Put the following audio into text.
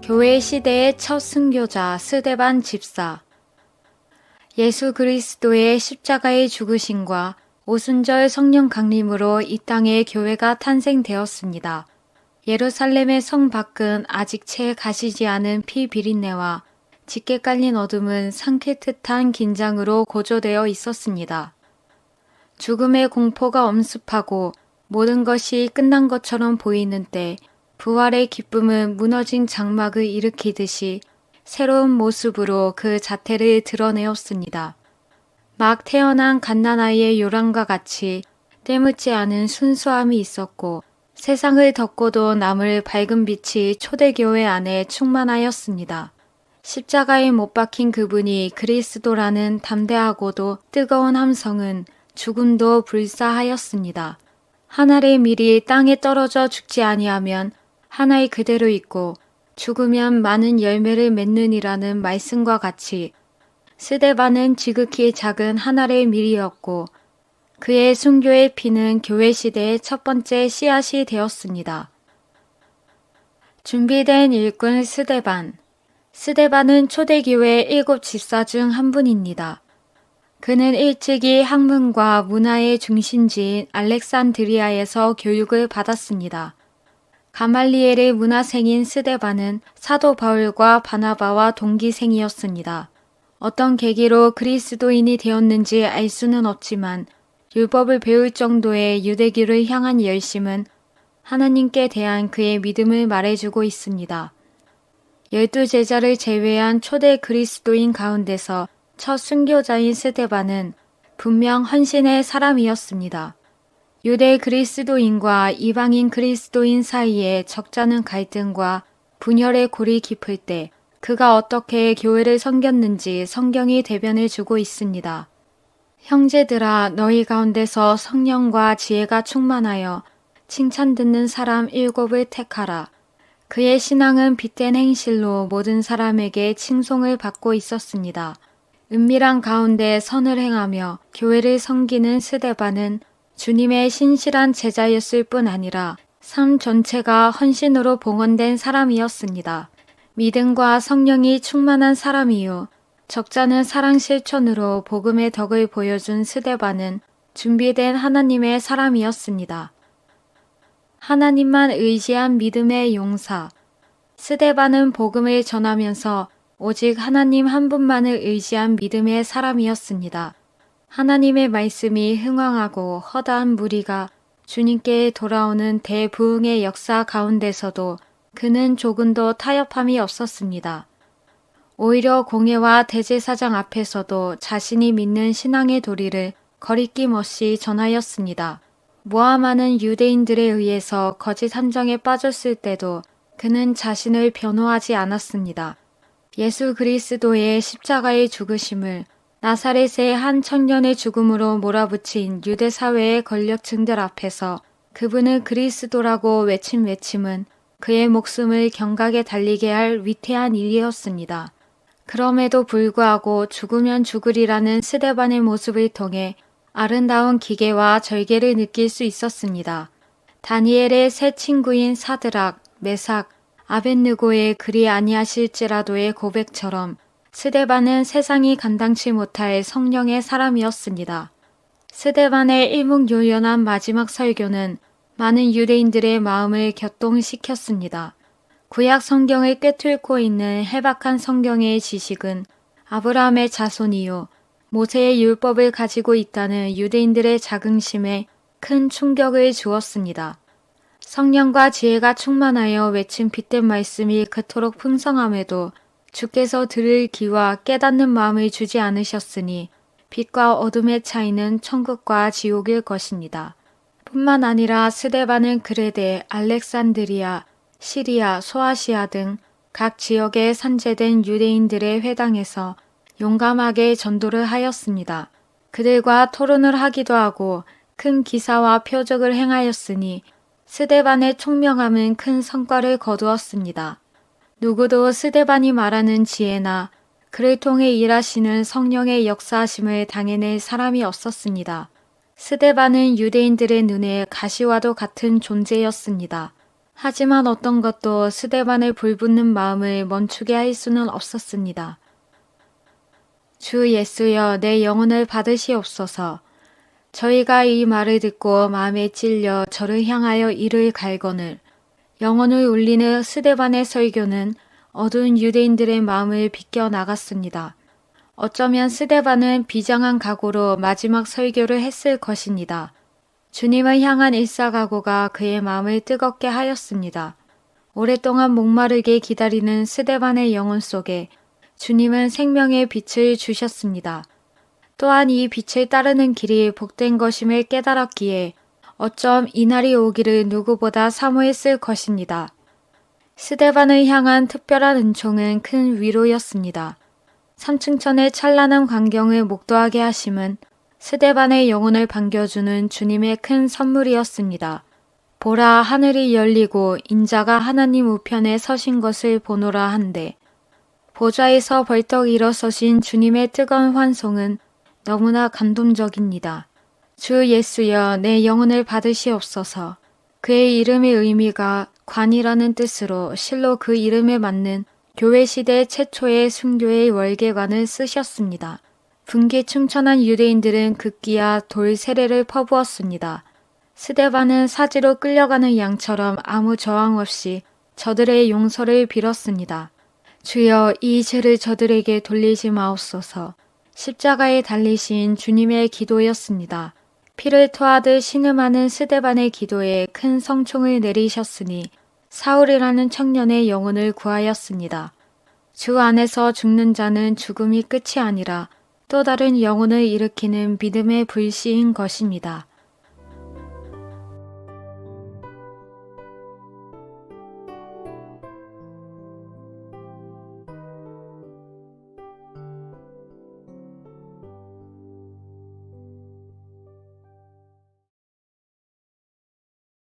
교회 시대의 첫 순교자 스데반 집사. 예수 그리스도의 십자가의 죽으심과 오순절 성령 강림으로 이 땅에 교회가 탄생되었습니다. 예루살렘의 성 밖은 아직 채 가시지 않은 피 비린내와 짙게 깔린 어둠은 삼킬 듯한 긴장으로 고조되어 있었습니다. 죽음의 공포가 엄습하고 모든 것이 끝난 것처럼 보이는 때 부활의 기쁨은 무너진 장막을 일으키듯이 새로운 모습으로 그 자태를 드러내었습니다. 막 태어난 갓난아이의 요란과 같이 때묻지 않은 순수함이 있었고 세상을 덮고도 남을 밝은 빛이 초대교회 안에 충만하였습니다. 십자가에 못 박힌 그분이 그리스도라는 담대하고도 뜨거운 함성은 죽음도 불사하였습니다. 하늘의 밀이 땅에 떨어져 죽지 아니하면 하나의 그대로 있고 죽으면 많은 열매를 맺느니라는 말씀과 같이 스데반은 지극히 작은 하늘의 밀이었고 그의 순교의 피는 교회 시대의 첫 번째 씨앗이 되었습니다. 준비된 일꾼 스데반. 스데반은 초대교회 7 집사 중 한 분입니다. 그는 일찍이 학문과 문화의 중심지인 알렉산드리아에서 교육을 받았습니다. 가말리엘의 문화생인 스데반은 사도 바울과 바나바와 동기생이었습니다. 어떤 계기로 그리스도인이 되었는지 알 수는 없지만 율법을 배울 정도의 유대교를 향한 열심은 하나님께 대한 그의 믿음을 말해주고 있습니다. 12제자를 제외한 초대 그리스도인 가운데서 첫 순교자인 스데반은 분명 헌신의 사람이었습니다. 유대 그리스도인과 이방인 그리스도인 사이에 적잖은 갈등과 분열의 골이 깊을 때 그가 어떻게 교회를 섬겼는지 성경이 대변해 주고 있습니다. 형제들아, 너희 가운데서 성령과 지혜가 충만하여 칭찬 듣는 사람 7을 택하라. 그의 신앙은 빛된 행실로 모든 사람에게 칭송을 받고 있었습니다. 은밀한 가운데 선을 행하며 교회를 섬기는 스데반은 주님의 신실한 제자였을 뿐 아니라 삶 전체가 헌신으로 봉헌된 사람이었습니다. 믿음과 성령이 충만한 사람이요. 적잖은 사랑 실천으로 복음의 덕을 보여준 스데반은 준비된 하나님의 사람이었습니다. 하나님만 의지한 믿음의 용사. 스데반은 복음을 전하면서 오직 하나님 한 분만을 의지한 믿음의 사람이었습니다. 하나님의 말씀이 흥왕하고 허다한 무리가 주님께 돌아오는 대부흥의 역사 가운데서도 그는 조금도 타협함이 없었습니다. 오히려 공회와 대제사장 앞에서도 자신이 믿는 신앙의 도리를 거리낌 없이 전하였습니다. 모함하는 유대인들에 의해서 거짓 함정에 빠졌을 때도 그는 자신을 변호하지 않았습니다. 예수 그리스도의 십자가의 죽으심을 나사렛의 한 청년의 죽음으로 몰아붙인 유대 사회의 권력층들 앞에서 그분을 그리스도라고 외친 외침은 그의 목숨을 경각에 달리게 할 위태한 일이었습니다. 그럼에도 불구하고 죽으면 죽으리라는 스데반의 모습을 통해 아름다운 기계와 절개를 느낄 수 있었습니다. 다니엘의 새 친구인 사드락, 메삭, 아벳느고의 그리 아니하실지라도의 고백처럼 스데반은 세상이 감당치 못할 성령의 사람이었습니다. 스데반의 일목요연한 마지막 설교는 많은 유대인들의 마음을 격동시켰습니다. 구약 성경을 꿰뚫고 있는 해박한 성경의 지식은 아브라함의 자손이요 모세의 율법을 가지고 있다는 유대인들의 자긍심에 큰 충격을 주었습니다. 성령과 지혜가 충만하여 외친 빛된 말씀이 그토록 풍성함에도 주께서 들을 귀와 깨닫는 마음을 주지 않으셨으니 빛과 어둠의 차이는 천국과 지옥일 것입니다. 뿐만 아니라 스데반은 그레데, 알렉산드리아, 시리아, 소아시아 등 각 지역에 산재된 유대인들의 회당에서 용감하게 전도를 하였습니다. 그들과 토론을 하기도 하고 큰 기사와 표적을 행하였으니 스데반의 총명함은 큰 성과를 거두었습니다. 누구도 스데반이 말하는 지혜나 그를 통해 일하시는 성령의 역사하심을 당해낼 사람이 없었습니다. 스데반은 유대인들의 눈에 가시와도 같은 존재였습니다. 하지만 어떤 것도 스데반의 불붙는 마음을 멈추게 할 수는 없었습니다. 주 예수여, 내 영혼을 받으시옵소서. 저희가 이 말을 듣고 마음에 찔려 저를 향하여 이를 갈거늘 영혼을 울리는 스데반의 설교는 어두운 유대인들의 마음을 비껴 나갔습니다. 어쩌면 스데반은 비장한 각오로 마지막 설교를 했을 것입니다. 주님을 향한 일사각오가 그의 마음을 뜨겁게 하였습니다. 오랫동안 목마르게 기다리는 스데반의 영혼 속에 주님은 생명의 빛을 주셨습니다. 또한 이 빛을 따르는 길이 복된 것임을 깨달았기에 어쩜 이날이 오기를 누구보다 사모했을 것입니다. 스데반을 향한 특별한 은총은 큰 위로였습니다. 삼층천의 찬란한 광경을 목도하게 하심은 스데반의 영혼을 반겨주는 주님의 큰 선물이었습니다. 보라, 하늘이 열리고 인자가 하나님 우편에 서신 것을 보노라 한데 보좌에서 벌떡 일어서신 주님의 뜨거운 환송은 너무나 감동적입니다. 주 예수여, 내 영혼을 받으시옵소서. 그의 이름의 의미가 관이라는 뜻으로 실로 그 이름에 맞는 교회 시대 최초의 순교의 월계관을 쓰셨습니다. 분기충천한 유대인들은 급기야 돌 세례를 퍼부었습니다. 스데반은 사지로 끌려가는 양처럼 아무 저항 없이 저들의 용서를 빌었습니다. 주여, 이 죄를 저들에게 돌리지 마옵소서. 십자가에 달리신 주님의 기도였습니다. 피를 토하듯 신음하는 스데반의 기도에 큰 성총을 내리셨으니 사울이라는 청년의 영혼을 구하였습니다. 주 안에서 죽는 자는 죽음이 끝이 아니라 또 다른 영혼을 일으키는 믿음의 불씨인 것입니다.